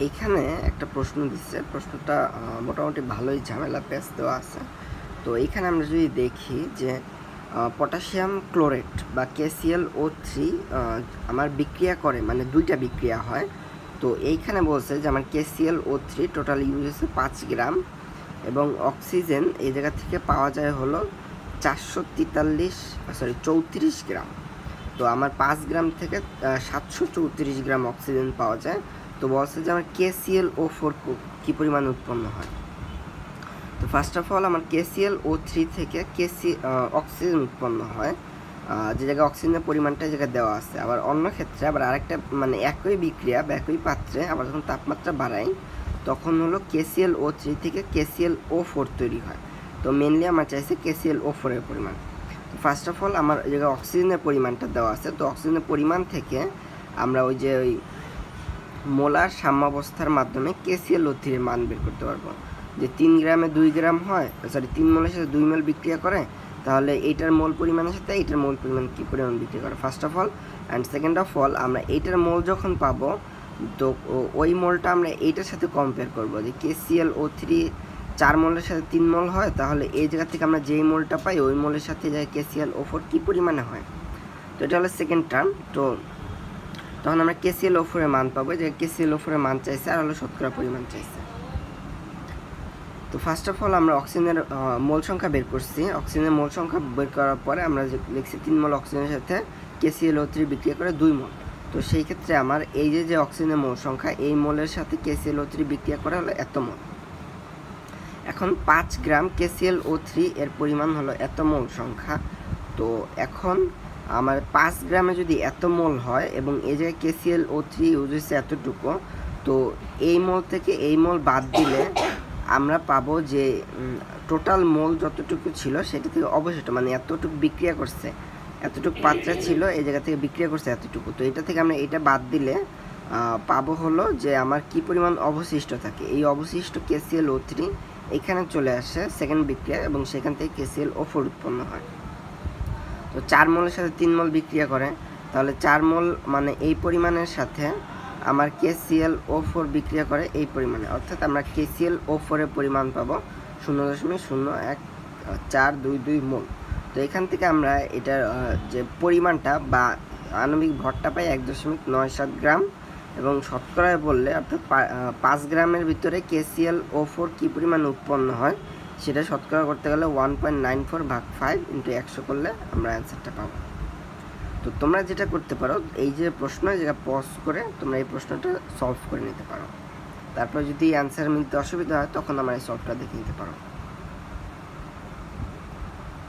এইখানে একটা প্রশ্ন দিচ্ছে, প্রশ্নটা মোটামুটি ভালোই ঝামেলা পেঁচ দেওয়া আছে। তো এইখানে আমরা যদি দেখি যে পটাশিয়াম ক্লোরেট বা KClO3 আমার বিক্রিয়া করে, মানে দুইটা বিক্রিয়া হয়। তো এইখানে বলছে যে আমার KClO3 টোটাল ইউজ হচ্ছে 5 গ্রাম, এবং অক্সিজেন এই জায়গা থেকে পাওয়া যায় হলো 34 গ্রাম। তো আমার 5 গ্রাম থেকে 734 গ্রাম অক্সিজেন পাওয়া যায়। তো বলছে যে আমার KClO4 কী পরিমাণ উৎপন্ন হয়। তো ফার্স্ট অফ অল আমার KClO3 থেকে অক্সিজেন উৎপন্ন হয়, যে জায়গায় অক্সিজেনের পরিমাণটা এই জায়গায় দেওয়া আছে। আবার অন্য ক্ষেত্রে আবার আরেকটা, মানে একই বিক্রিয়া বা একই পাত্রে আবার যখন তাপমাত্রা বাড়াই তখন হলো KClO3 থেকে KClO4 তৈরি হয়। তো মেনলি আমার চাইছে KClO4 এর পরিমাণ। তো ফার্স্ট অফ অল আমার এই জায়গায় অক্সিজেনের পরিমাণটা দেওয়া আছে। তো অক্সিজেনের পরিমাণ থেকে আমরা ওই মোলার সাম্যাবস্থার মাধ্যমে KClO3 এর মান বের করতে পারবো। যে 3 গ্রামে 2 গ্রাম হয়, 3 মোলের সাথে 2 মোল বিক্রিয়া করে, তাহলে এইটার মোল পরিমাণের সাথে এইটার মোল পরিমাণ কী পরিমাণ বিক্রিয়া করে first of all. And second of all আমরা এইটার মোল যখন পাবো, তো ওই মোলটা আমরা এইটার সাথে কম্পেয়ার করবো। যে KClO3 4 মোলের সাথে 3 মোল হয়, তাহলে এই জায়গা থেকে আমরা যেই মোলটা পাই ওই মোলের সাথে যায় KClO4 কী পরিমাণে হয়। তো এটা হলো সেকেন্ড টার্ম। তো তখন আমরা KClO4 এর মান পাবো, যে KClO4 এর মান চাইছে আর হলো শতকরা পরিমাণ চাইছে। তো ফার্স্ট অফ অল আমরা অক্সিজেনের মোল সংখ্যা বের করছি। অক্সিজেনের মোল সংখ্যা বের করার পরে আমরা যে লিখছি 3 মোল অক্সিজেনের সাথে KClO3 বিক্রিয়া করে 2 মোল। তো সেই ক্ষেত্রে আমার এই যে অক্সিজেনের মোল সংখ্যা, এই মোলের সাথে KClO3 বিক্রিয়া করা হলো এত মোল। এখন 5 গ্রাম KClO3 এর পরিমাণ হলো এত মোল সংখ্যা। তো এখন আমার 5 গ্রামে যদি এত মোল হয় এবং এই জায়গায় KClO3 ইউজ হচ্ছে এতটুকু, তো এই মোল থেকে এই মোল বাদ দিলে আমরা পাবো যে টোটাল মোল যতটুকু ছিল সেটা থেকে অবশিষ্ট, মানে এতটুকু বিক্রিয়া করছে, এতটুকু পাত্রা ছিল এই জায়গা থেকে বিক্রিয়া করছে এতটুকু। তো এটা থেকে আমরা এটা বাদ দিলে পাবো হলো যে আমার কি পরিমাণ অবশিষ্ট থাকে। এই অবশিষ্ট KClO3 এখানে চলে আসে সেকেন্ড বিক্রিয়া, এবং সেখান থেকে KClO4 উৎপন্ন হয়। তো 4 মোলের সাথে 3 মোল বিক্রিয়া করে, তাহলে 4 মোল মানে এই পরিমাণের সাথে আমার KClO4 বিক্রিয়া করে এই পরিমাণে, অর্থাৎ আমরা KClO4 এর পরিমাণ পাবো 0.01422 মোল। তো এখান থেকে আমরা এটার যে পরিমাণটা বা আণবিক ভরটা পাই 1.97 গ্রাম, এবং শতকরায় বললে অর্থাৎ 5 গ্রামের ভিতরে KClO4 কী পরিমাণ উৎপন্ন হয় সেটা শতকরা করতে গেলে 1.94/5 × 100 করলে আমরা অ্যান্সারটা পাবো। তো তোমরা যেটা করতে পারো, এই যে প্রশ্ন যেটা পজ করে তোমরা এই প্রশ্নটা সলভ করে নিতে পারো। তারপর যদি অ্যান্সার মিলতে অসুবিধা হয় তখন আমরা এই সলভটা দেখে নিতে পারো।